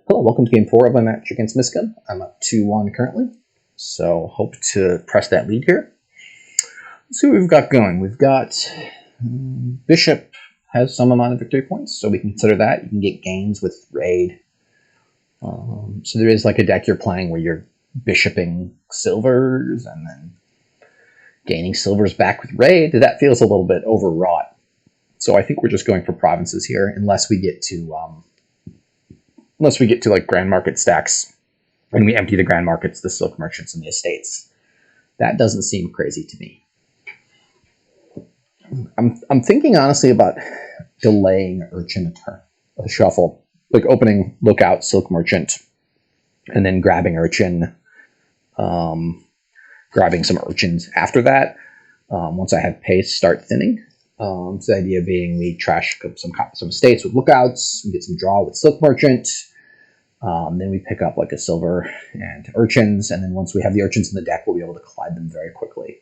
Hello, welcome to game 4 of my match against Mistgun. I'm up 2-1 currently, so hope to press that lead here. Let's see what we've got going. We've got Bishop has some amount of victory points, so we can consider that. You can get gains with Raid. So there is like a deck you're playing where you're bishoping silvers and then gaining silvers back with Raid. That feels a little bit overwrought. So I think we're just going for provinces here, unless we get to like grand market stacks and we empty the grand markets, the silk merchants, and the estates. That doesn't seem crazy to me. I'm thinking honestly about delaying Urchin a shuffle, like opening Lookout, Silk Merchant, and then grabbing Urchin, grabbing some Urchins after that. Once I have pace, start thinning. So the idea being we trash some estates with Lookouts, we get some draw with Silk Merchant, then we pick up like a silver and Urchins, and then once we have the Urchins in the deck, we'll be able to collide them very quickly.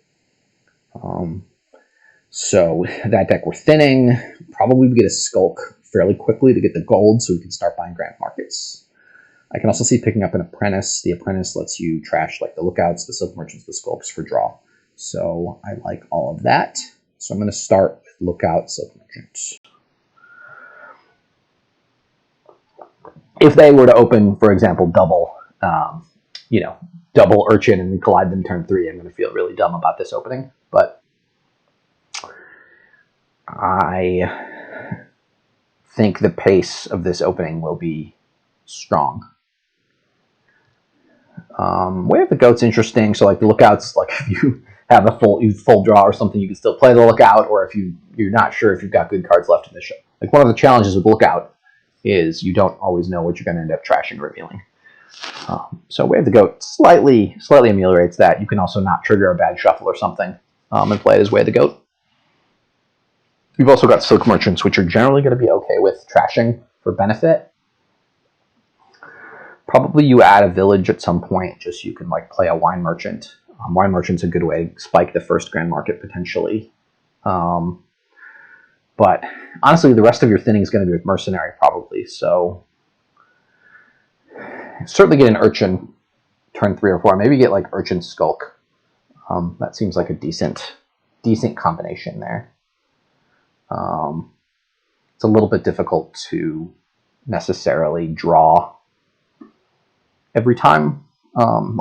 So that deck we're thinning. Probably we get a Skulk fairly quickly to get the gold so we can start buying grand markets. I can also see picking up an Apprentice. The Apprentice lets you trash like the Lookouts, the Silk Merchants, the Skulks for draw. So I like all of that. So I'm going to start with Lookout, Silk Merchants. If they were to open, for example, double Urchin and collide them turn 3, I'm going to feel really dumb about this opening. But I think the pace of this opening will be strong. Way of the Goat's interesting. So like the Lookouts, like if you have a full draw or something, you can still play the Lookout, or if you're not sure if you've got good cards left in the show. Like one of the challenges with Lookout is you don't always know what you're going to end up trashing or revealing. So Way of the Goat slightly ameliorates that. You can also not trigger a bad shuffle or something and play it as Way of the Goat. You've also got Silk Merchants, which are generally going to be okay with trashing for benefit. Probably you add a village at some point, just you can like play a Wine Merchant. Wine Merchant's a good way to spike the first grand market potentially. But honestly, the rest of your thinning is going to be with Mercenary probably. So certainly get an Urchin turn 3 or 4. Maybe get like Urchin Skulk. That seems like a decent combination there. It's a little bit difficult to necessarily draw every time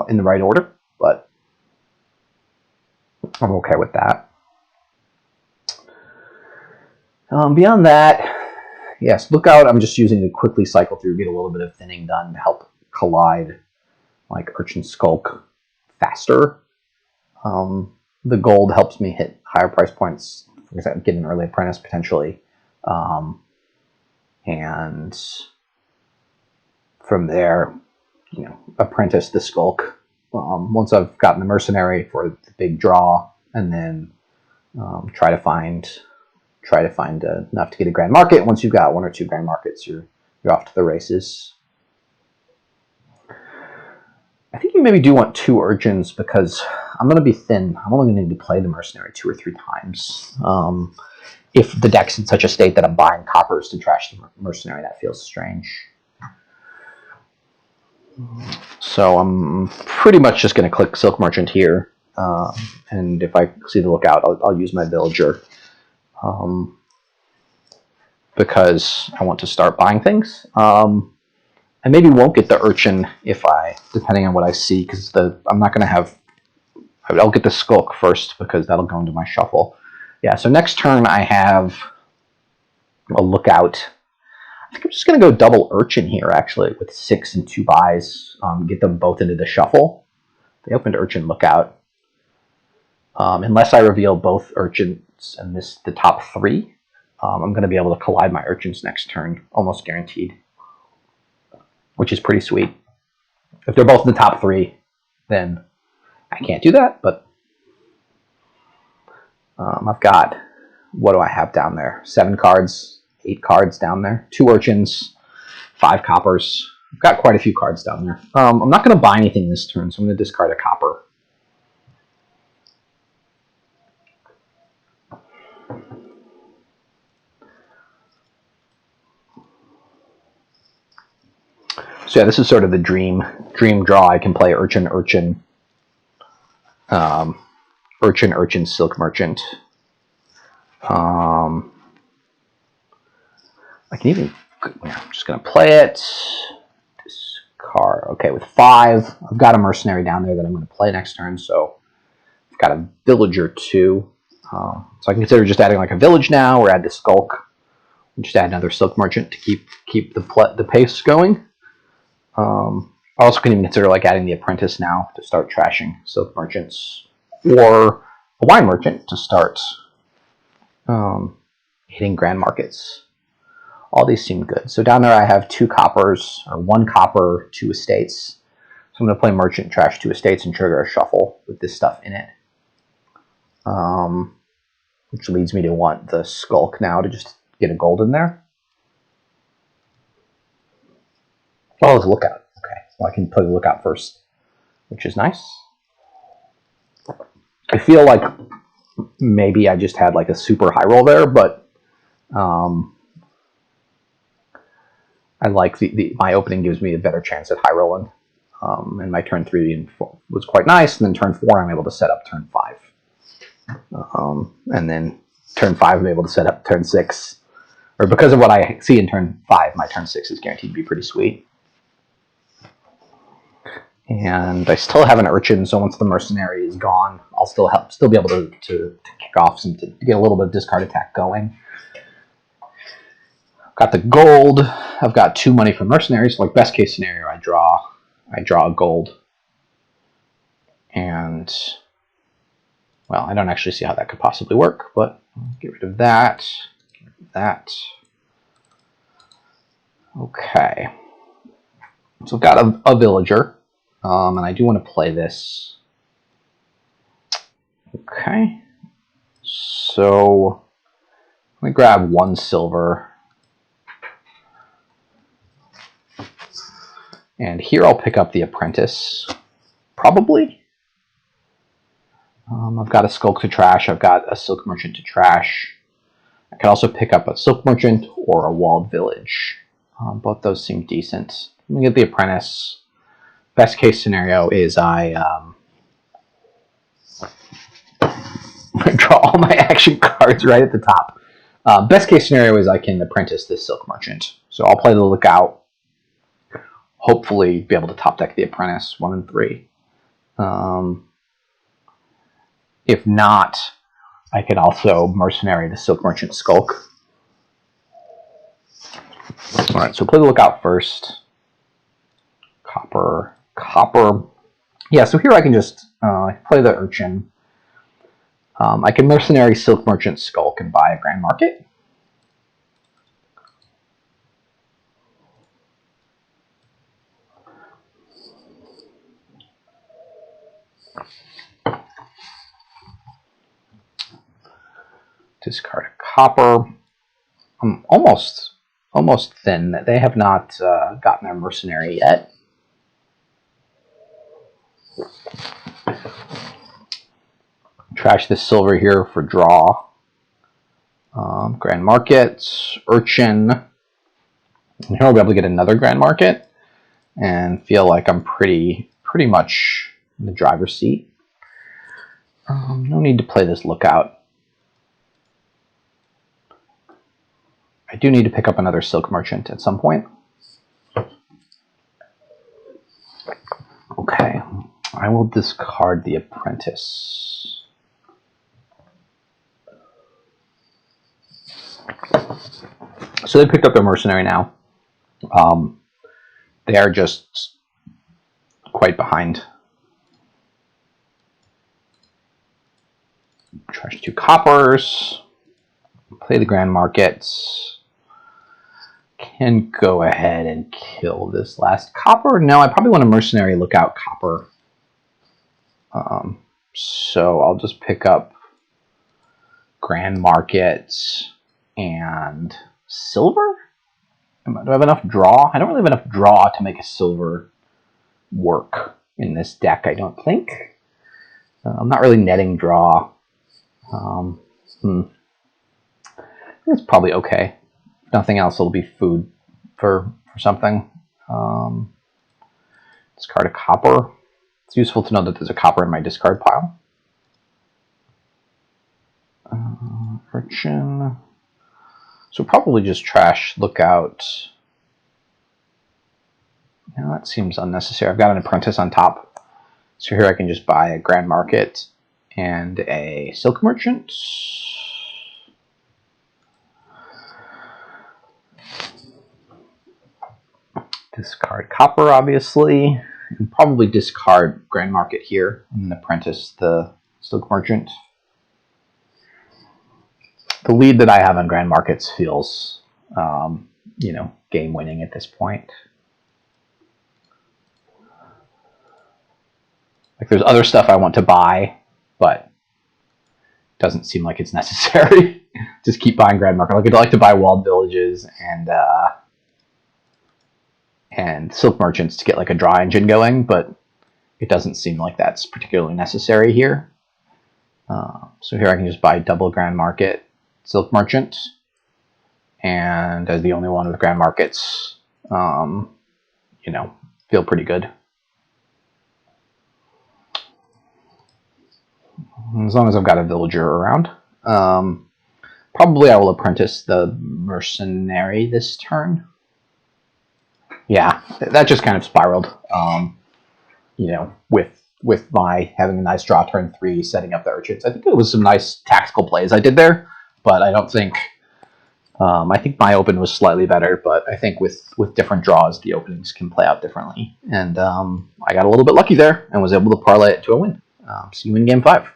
in the right order, but I'm okay with that. Beyond that, yes, Lookout I'm just using to quickly cycle through, get a little bit of thinning done to help collide like Urchin Skulk faster. The gold helps me hit higher price points, for example, get an early Apprentice potentially. And from there, Apprentice the Skulk. Once I've gotten the Mercenary for the big draw, and then try to find enough to get a grand market. Once you've got 1 or 2 grand markets, you're off to the races. I think you maybe do want 2 Urchins because I'm going to be thin. I'm only going to need to play the Mercenary 2 or 3 times. If the deck's in such a state that I'm buying coppers to trash the Mercenary, that feels strange. So I'm pretty much just going to click Silk Merchant here. And if I see the Lookout, I'll use my Villager. Because I want to start buying things. I maybe won't get the Urchin depending on what I see, because I'm not going to have. I'll get the Skulk first because that'll go into my shuffle. Yeah, so next turn I have a Lookout. I think I'm just going to go double Urchin here, actually, with 6 and 2 buys. Get them both into the shuffle. They opened Urchin Lookout. Unless I reveal both Urchins and miss the top 3, I'm going to be able to collide my Urchins next turn, almost guaranteed, which is pretty sweet. If they're both in the top 3, then I can't do that, but I've got, what do I have down there? 7 cards, 8 cards down there, 2 Urchins, 5 coppers. I've got quite a few cards down there. I'm not going to buy anything this turn, so I'm going to discard a copper. So yeah, this is sort of the dream draw. I can play Urchin, Urchin, Silk Merchant. I can even, I'm just going to play it. Discard. Okay, with 5, I've got a mercenary down there that I'm going to play next turn, so I've got a villager 2. So I can consider just adding like a village now, or add the skulk. Just add another silk merchant to keep the pace going. I also can even consider like adding the apprentice now to start trashing silk merchants, or a wine merchant to start hitting grand markets. All these seem good. So down there I have 2 coppers, or 1 copper, 2 estates. So I'm going to play merchant, trash 2 estates, and trigger a shuffle with this stuff in it. Which leads me to want the skulk now to just get a gold in there. Oh, it's lookout. Okay, well I can play the lookout first, which is nice. I feel like maybe I just had like a super high roll there, but I like my opening gives me a better chance at high rolling. And my turn 3 and 4 was quite nice, and then turn 4 I'm able to set up turn 5. And then turn 5 I'm able to set up turn 6. Or because of what I see in turn 5, my turn 6 is guaranteed to be pretty sweet. And I still have an urchin, so once the mercenary is gone, I'll still be able to kick off to get a little bit of discard attack going. Got the gold. I've got 2 money for mercenaries. So like best case scenario, I draw a gold. And well, I don't actually see how that could possibly work, but get rid of that. Get rid of that. Okay. So I've got a villager. And I do want to play this. Okay. So let me grab 1 silver. And here I'll pick up the apprentice. Probably. I've got a skulk to trash. I've got a silk merchant to trash. I can also pick up a silk merchant or a walled village. Both those seem decent. Let me get the apprentice. Best case scenario is I draw all my action cards right at the top. Best case scenario is I can apprentice this silk merchant. So I'll play the lookout. Hopefully be able to top deck the apprentice 1 and 3. If not, I could also mercenary the silk merchant skulk. All right, so play the lookout first. Copper. Yeah, so here I can just play the urchin. I can mercenary silk merchant skulk and buy a grand market. Discard a copper. I'm almost thin. They have not gotten their mercenary yet. Trash this silver here for draw. Grand market, urchin. And here I'll be able to get another grand market and feel like I'm pretty much in the driver's seat. No need to play this lookout. I do need to pick up another silk merchant at some point. Okay, I will discard the apprentice. So they picked up their mercenary now. They are just quite behind. Trash 2 coppers. Play the grand markets. Can go ahead and kill this last copper. No, I probably want a mercenary lookout copper. So I'll just pick up grand markets and silver. Do I have enough draw? I don't really have enough draw to make a silver work in this deck, I don't think. I'm not really netting draw. It's probably okay. If nothing else, it'll be food for something. Discard a copper. It's useful to know that there's a copper in my discard pile. Urchin. So probably just trash Lookout. Now that seems unnecessary. I've got an Apprentice on top. So here I can just buy a Grand Market and a Silk Merchant. Discard copper, obviously, and probably discard Grand Market here and apprentice the Silk Merchant. The lead that I have on Grand Markets feels, you know, game winning at this point. Like there's other stuff I want to buy, but it doesn't seem like it's necessary. Just keep buying Grand Market. Like I'd like to buy Walled Villages and Silk Merchants to get like a draw engine going, but it doesn't seem like that's particularly necessary here. So here I can just buy double Grand Market, Silk Merchant, and as the only one with Grand Markets, you know, feel pretty good. As long as I've got a villager around. Probably I will apprentice the Mercenary this turn. Yeah, that just kind of spiraled, you know, with my having a nice draw turn 3, setting up the Urchins. I think it was some nice tactical plays I did there, but I don't think, I think my open was slightly better, but I think with different draws, the openings can play out differently. And I got a little bit lucky there and was able to parlay it to a win. See you in game 5.